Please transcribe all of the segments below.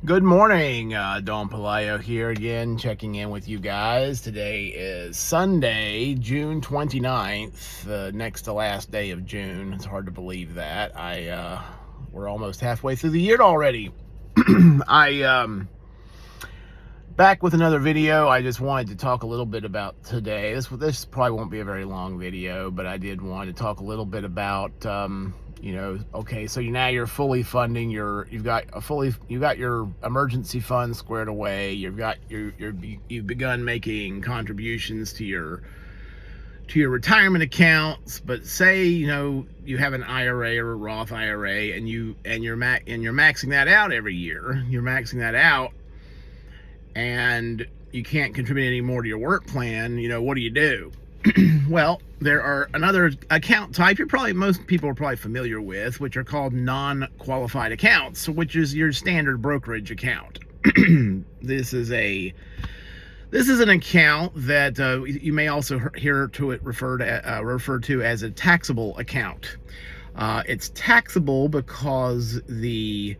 Good morning, Don Palayo here again, checking in with you guys. Today is Sunday, June 29th, next to last day of June. It's hard to believe that. We're almost halfway through the year already. Back with another video. I just wanted to talk a little bit about today. This probably won't be a very long video, but I did want to talk a little bit about, okay, so now you're fully funding you've got your emergency fund squared away. You've begun making contributions to your retirement accounts, but say you have an IRA or a Roth IRA, and you're maxing that out every year. You're maxing that out, and you can't contribute any more to your work plan. What do you do? Well, there are another account type most people are probably familiar with, which are called non-qualified accounts, which is your standard brokerage account. This is an account that you may also hear it referred to as a taxable account. It's taxable because the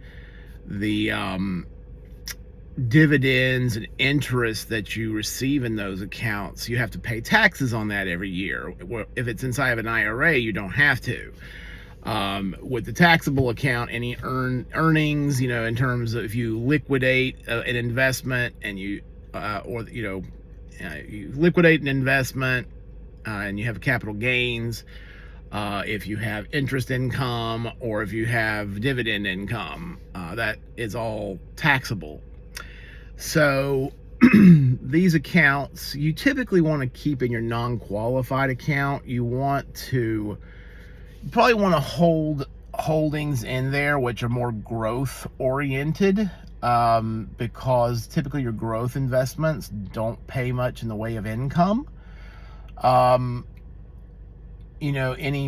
dividends and interest that you receive in those accounts, you have to pay taxes on that every year. If it's inside of an IRA, you don't have to. With the taxable account, any earnings, in terms of if you liquidate an investment and you liquidate an investment and you have capital gains, if you have interest income, or if you have dividend income, that is all taxable. So these accounts you typically want to keep in your non-qualified account. You probably want to hold holdings in there which are more growth oriented, because typically your growth investments don't pay much in the way of income. Any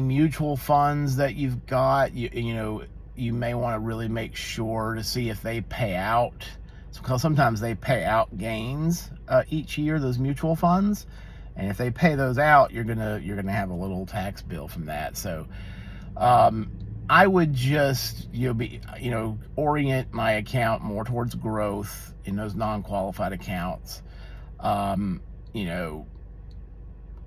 mutual funds that you've got, you may want to really make sure to see if they pay out, because sometimes they pay out gains each year, those mutual funds, and if they pay those out, you're gonna have a little tax bill from that. So I would just orient my account more towards growth in those non-qualified accounts,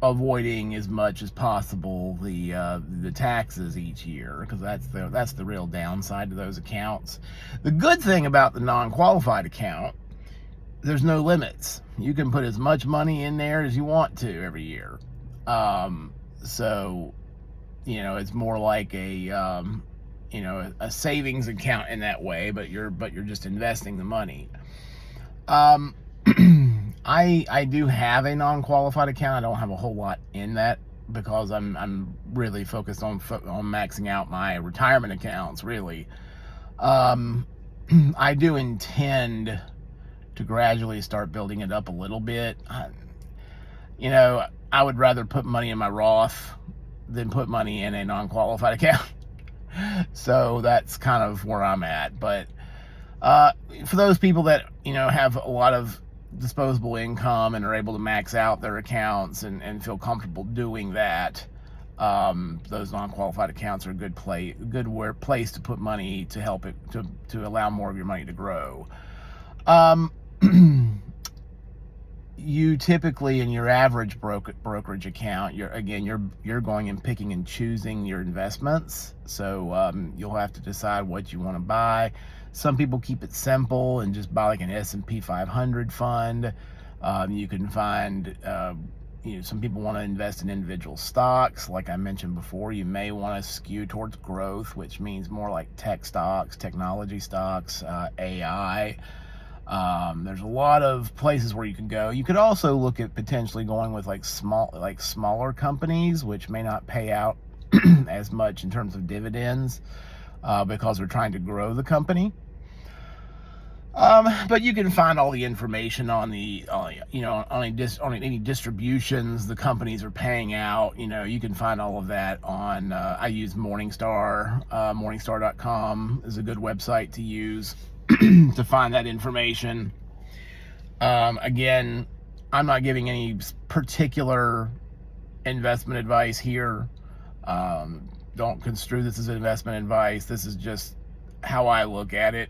avoiding as much as possible the taxes each year, because that's the real downside to those accounts. The good thing about the non-qualified account, there's no limits. You can put as much money in there as you want to every year. So it's more like a savings account in that way, but you're just investing the money. I do have a non-qualified account. I don't have a whole lot in that because I'm really focused on maxing out my retirement accounts, really. I do intend to gradually start building it up a little bit. I would rather put money in my Roth than put money in a non-qualified account. So that's kind of where I'm at. But for those people that have a lot of disposable income and are able to max out their accounts and feel comfortable doing that, those non-qualified accounts are a good place to put money to help it to allow more of your money to grow. You typically, in your average brokerage account, you're going and picking and choosing your investments. So you'll have to decide what you want to buy. Some people keep it simple and just buy like an S&P 500 fund. You can find, some people want to invest in individual stocks. Like I mentioned before, you may want to skew towards growth, which means more like tech stocks, technology stocks, AI. There's a lot of places where you can go. You could also look at potentially going with smaller companies, which may not pay out as much in terms of dividends, because they're trying to grow the company. But you can find all the information on any distributions the companies are paying out. You can find all of that on, I use Morningstar. Morningstar.com is a good website to use to find that information. Again, I'm not giving any particular investment advice here. Don't construe this as investment advice. This is just how I look at it.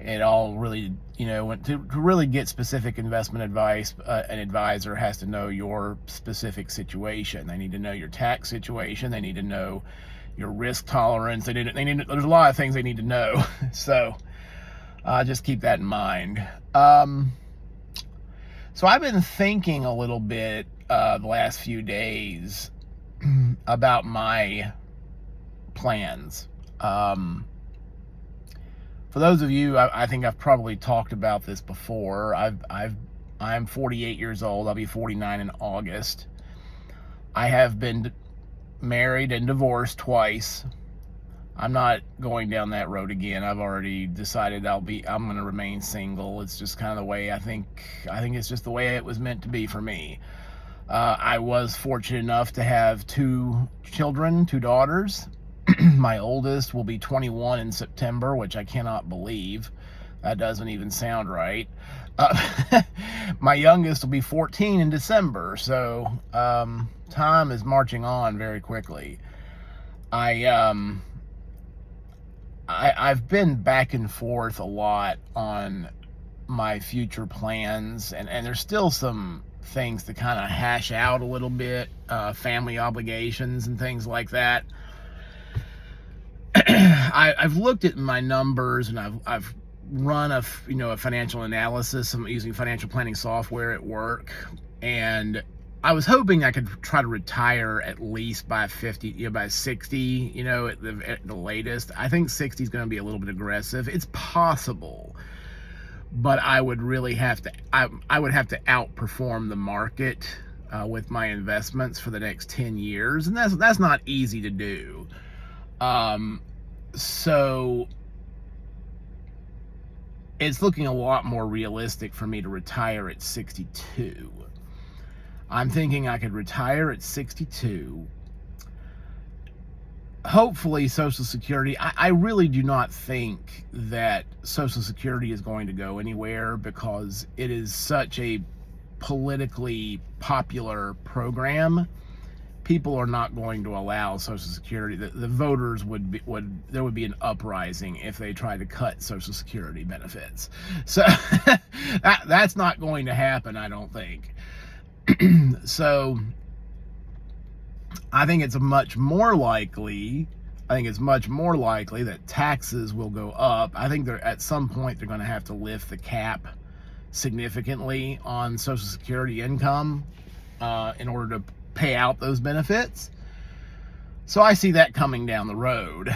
it all really, to really get specific investment advice, an advisor has to know your specific situation. They need to know your tax situation. They need to know your risk tolerance. There's a lot of things they need to know. So just keep that in mind. So I've been thinking a little bit the last few days about my plans. For those of you, I think I've probably talked about this before. I'm 48 years old. I'll be 49 in August. I have been married and divorced twice. I'm not going down that road again. I've already decided I'm going to remain single. It's just kind of the way I think it's just the way it was meant to be for me. I was fortunate enough to have 2 children, 2 daughters. My oldest will be 21 in September, which I cannot believe. That doesn't even sound right. My youngest will be 14 in December, so time is marching on very quickly. I've been back and forth a lot on my future plans, and there's still some things to kind of hash out a little bit, family obligations and things like that. I've looked at my numbers, and I've run a financial analysis. I'm using financial planning software at work, and I was hoping I could try to retire at least by 50, by 60, at the latest. I think 60 is going to be a little bit aggressive. It's possible, but I would really have to, I would have to outperform the market with my investments for the next 10 years, and that's not easy to do. So it's looking a lot more realistic for me to retire at 62. I'm thinking I could retire at 62. Hopefully Social Security, I really do not think that Social Security is going to go anywhere, because it is such a politically popular program. People are not going to allow Social Security. The voters there would be an uprising if they tried to cut Social Security benefits. So that's not going to happen, I don't think. So I think it's much more likely that taxes will go up. I think at some point they're going to have to lift the cap significantly on Social Security income in order to pay out those benefits. So I see that coming down the road.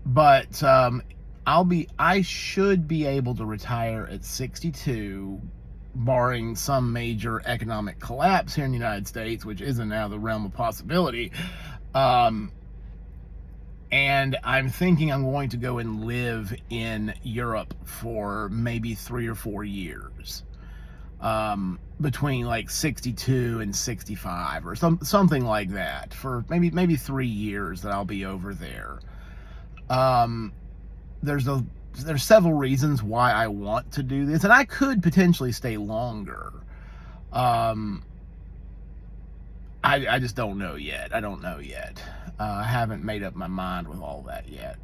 But I should be able to retire at 62, barring some major economic collapse here in the United States, which isn't out of the realm of possibility. And I'm thinking I'm going to go and live in Europe for maybe 3 or 4 years. Between like 62 and 65 or something like that, for maybe 3 years that I'll be over there. There's several reasons why I want to do this, and I could potentially stay longer. I just don't know yet. I haven't made up my mind with all that yet.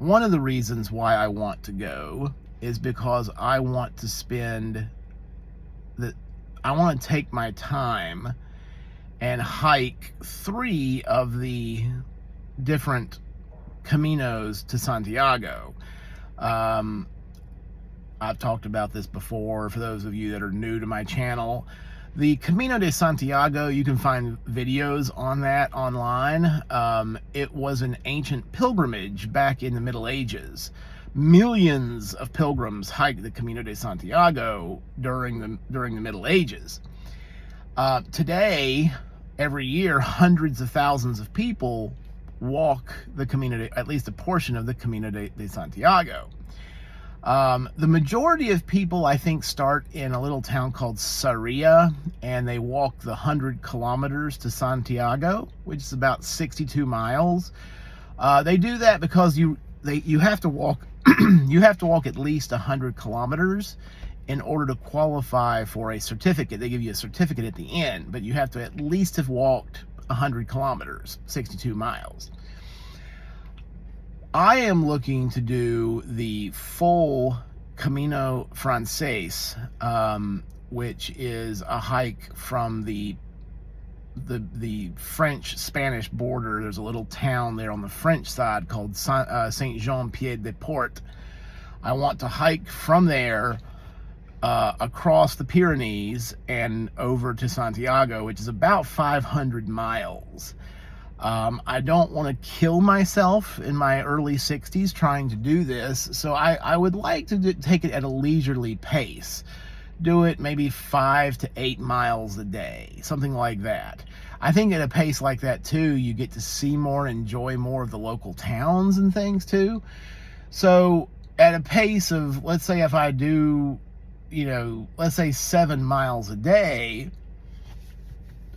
One of the reasons why I want to go is because I want to take my time and hike 3 of the different caminos to Santiago. I've talked about this before. For those of you that are new to my channel, the Camino de Santiago, you can find videos on that online. It was an ancient pilgrimage back in the Middle Ages. Millions of pilgrims hiked the Camino de Santiago during the Middle Ages. Today, every year, hundreds of thousands of people walk the Camino, at least a portion of the Camino de Santiago. The majority of people, I think, start in a little town called Sarria, and they walk the 100 kilometers to Santiago, which is about 62 miles. They do that because you have to walk you have to walk at least 100 kilometers in order to qualify for a certificate. They give you a certificate at the end, but you have to at least have walked 100 kilometers, 62 miles. I am looking to do the full Camino Francés, which is a hike from the French-Spanish border. There's a little town there on the French side called Saint-Jean-Pied-de-Port. I want to hike from there across the Pyrenees and over to Santiago, which is about 500 miles. I don't want to kill myself in my early 60s trying to do this, so I would like to take it at a leisurely pace. Do it maybe 5 to 8 miles a day, something like that. I think at a pace like that too, you get to see more, enjoy more of the local towns and things too. So at a pace of, let's say if I do, let's say 7 miles a day,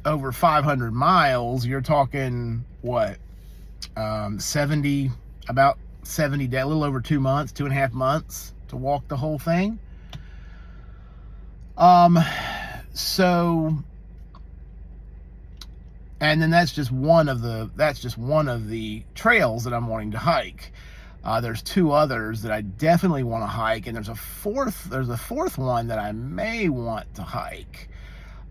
over 500 miles, you're talking what, about 70 days, a little over 2 months, 2.5 months to walk the whole thing. So, and then that's just one of the trails that I'm wanting to hike. There's 2 others that I definitely want to hike, and there's a fourth one that I may want to hike.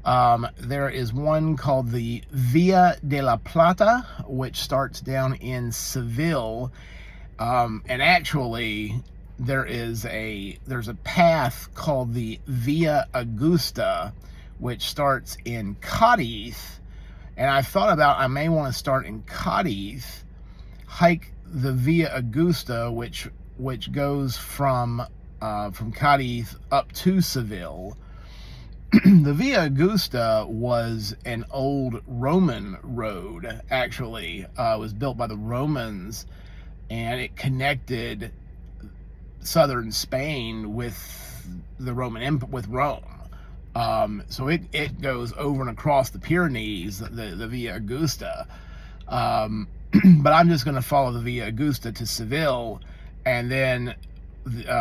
There is one called the Via de la Plata, which starts down in Seville, and actually there's a path called the Via Augusta, which starts in Cadiz, and I thought about I may want to start in Cadiz, hike the Via Augusta, which goes from Cadiz up to Seville. The Via Augusta was an old Roman road, actually. It was built by the Romans, and it connected southern Spain with Rome. So it goes over and across the Pyrenees, the Via Augusta. But I'm just going to follow the Via Augusta to Seville, and then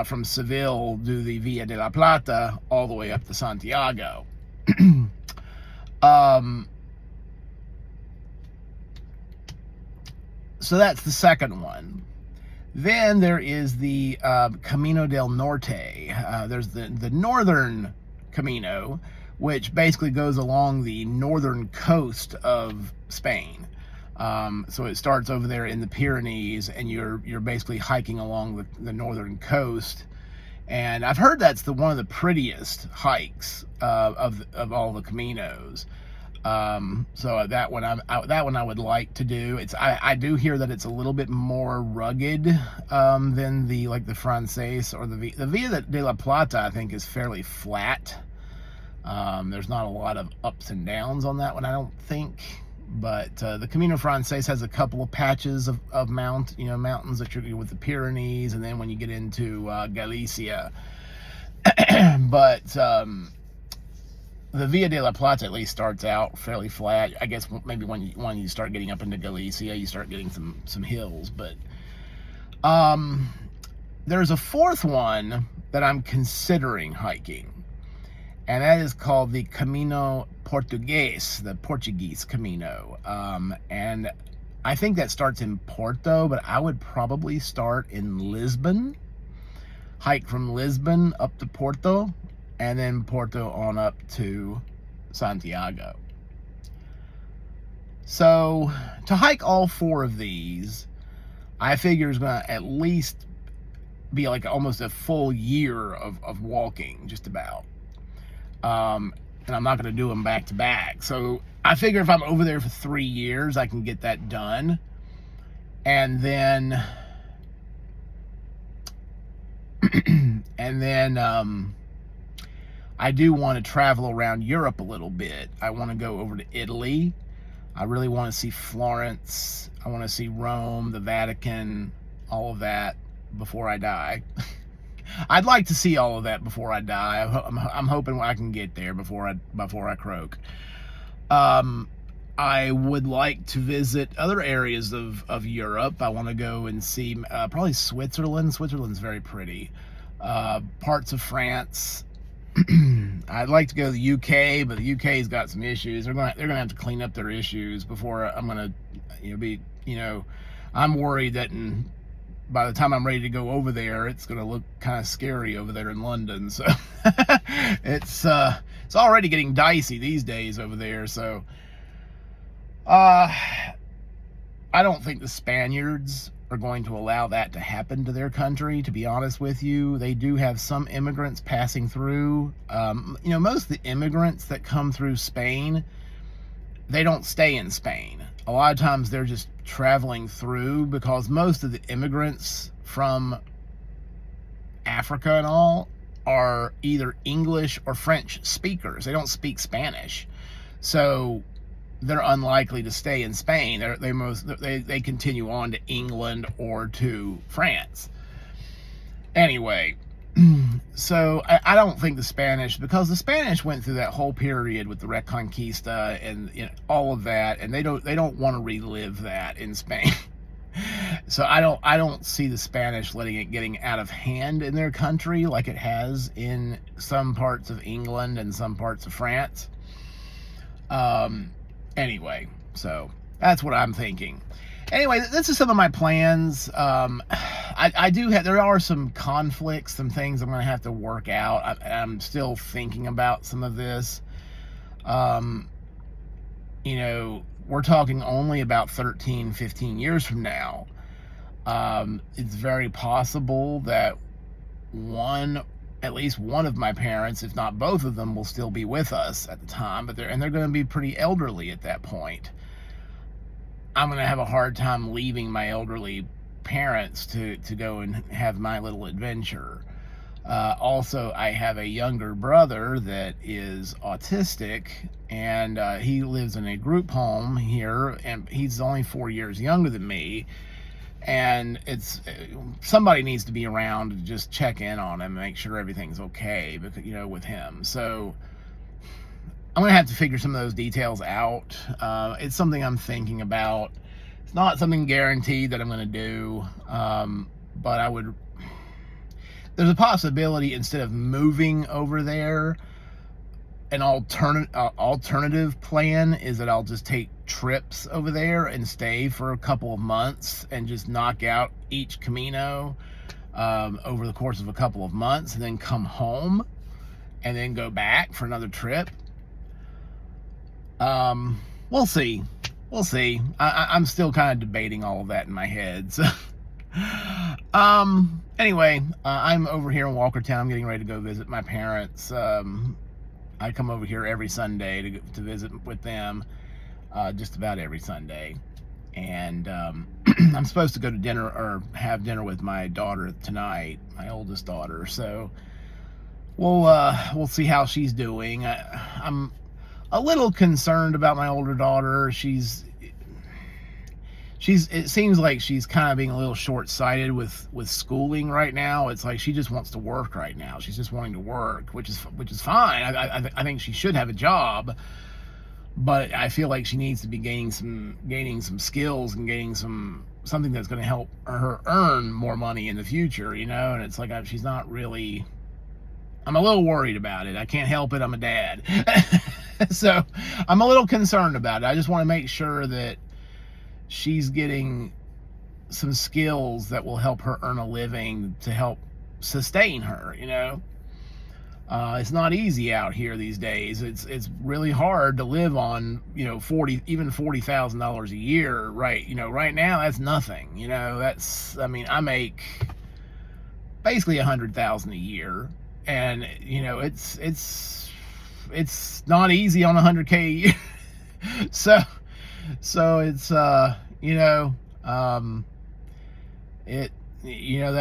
from Seville do the Via de la Plata all the way up to Santiago. So that's the second one. Then there is the Camino del Norte. There's the northern Camino, which basically goes along the northern coast of Spain. So it starts over there in the Pyrenees, and you're basically hiking along the northern coast. And I've heard that's one of the prettiest hikes of all the Caminos. So that one I would like to do. I do hear that it's a little bit more rugged than the Francés or the Via de la Plata. I think is fairly flat. There's not a lot of ups and downs on that one, I don't think. But the Camino Francés has a couple of patches of mountains that you're with the Pyrenees, and then when you get into Galicia. But the Via de la Plata at least starts out fairly flat. I guess maybe when you start getting up into Galicia, you start getting some hills. But there's a fourth one that I'm considering hiking, and that is called the Camino Portugués, the Portuguese Camino. And I think that starts in Porto, but I would probably start in Lisbon, hike from Lisbon up to Porto, and then Porto on up to Santiago. So to hike all 4 of these, I figure is going to at least be like almost a full year of walking, just about. And I'm not going to do them back to back. So I figure if I'm over there for 3 years, I can get that done. And then I do want to travel around Europe a little bit. I want to go over to Italy. I really want to see Florence. I want to see Rome, the Vatican, all of that before I die. I'd like to see all of that before I die. I'm hoping I can get there before I croak. I would like to visit other areas of Europe. I want to go and see probably Switzerland. Switzerland's very pretty. Parts of France, I'd like to go to the UK, but the UK's got some issues. They're gonna have to clean up their issues before I'm gonna, be, I'm worried that by the time I'm ready to go over there, it's gonna look kind of scary over there in London. So it's already getting dicey these days over there. So I don't think the Spaniards are going to allow that to happen to their country, to be honest with you. They do have some immigrants passing through. Most of the immigrants that come through Spain, they don't stay in Spain. A lot of times they're just traveling through, because most of the immigrants from Africa and all are either English or French speakers. They don't speak Spanish. So they're unlikely to stay in Spain. They continue on to England or to France. Anyway, so I don't think the Spanish, because the Spanish went through that whole period with the Reconquista and all of that, and they don't want to relive that in Spain. So I don't see the Spanish getting out of hand in their country like it has in some parts of England and some parts of France. Anyway, so that's what I'm thinking. Anyway, this is some of my plans. There are some conflicts, some things I'm going to have to work out. I'm still thinking about some of this. We're talking only about 13, 15 years from now. It's very possible that at least one of my parents, if not both of them, will still be with us at the time, but they're going to be pretty elderly at that point. I'm going to have a hard time leaving my elderly parents to go and have my little adventure. Also, I have a younger brother that is autistic, and he lives in a group home here, and he's only 4 years younger than me. And somebody needs to be around to just check in on him and make sure everything's okay, because, with him. So I'm going to have to figure some of those details out. It's something I'm thinking about. It's not something guaranteed that I'm going to do, but there's a possibility, instead of moving over there, an alternative plan is that I'll just take trips over there and stay for a couple of months and just knock out each Camino over the course of a couple of months, and then come home and then go back for another trip. We'll see. I'm still kind of debating all of that in my head. So anyway, I'm over here in Walkertown. I'm getting ready to go visit my parents. I come over here every Sunday to visit with them, just about every Sunday. And I'm supposed to go to dinner, or have dinner with my daughter tonight, my oldest daughter. So we'll see how she's doing. I'm a little concerned about my older daughter. It seems like she's kind of being a little short-sighted with schooling right now. It's like she just wants to work right now. She's just wanting to work, which is fine. I think she should have a job, but I feel like she needs to be gaining some skills and gaining something that's going to help her earn more money in the future, And it's like she's not really. I'm a little worried about it. I can't help it. I'm a dad, so I'm a little concerned about it. I just want to make sure that she's getting some skills that will help her earn a living to help sustain her, It's not easy out here these days. It's really hard to live on, $40,000 a year, right? Right now that's nothing. I make basically $100,000 a year, and it's not easy on $100K a year. So it's that,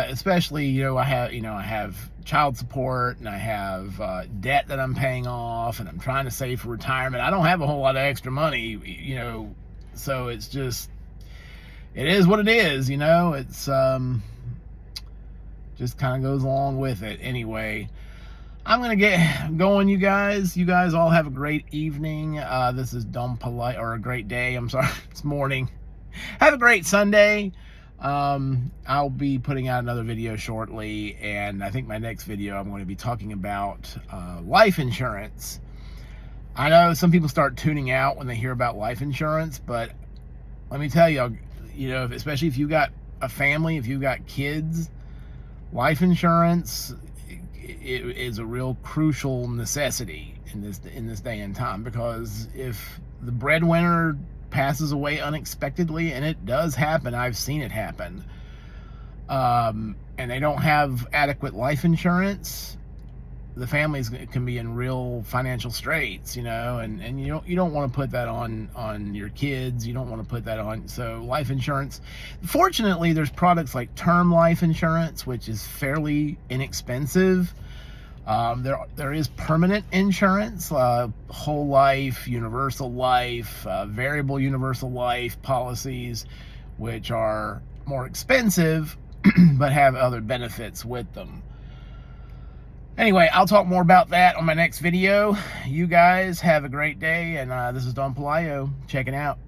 especially I have child support, and I have debt that I'm paying off, and I'm trying to save for retirement. I don't have a whole lot of extra money, so it's just, it is what it is. It's just kind of goes along with it. Anyway, I'm going to get going, you guys. You guys all have a great evening. This is Dumb Polite, or a great day. I'm sorry, it's morning. Have a great Sunday. I'll be putting out another video shortly, and I think my next video I'm going to be talking about life insurance. I know some people start tuning out when they hear about life insurance, but let me tell you, especially if you got a family, if you got kids, life insurance is a real crucial necessity in this day and time, because if the breadwinner passes away unexpectedly, and it does happen, I've seen it happen, and they don't have adequate life insurance, the families can be in real financial straits, and you don't want to put that on your kids. You don't want to put that on. So life insurance, fortunately, there's products like term life insurance, which is fairly inexpensive. There is permanent insurance, whole life, universal life, variable universal life policies, which are more expensive but have other benefits with them. Anyway, I'll talk more about that on my next video. You guys have a great day, and this is Don Pelayo checking out.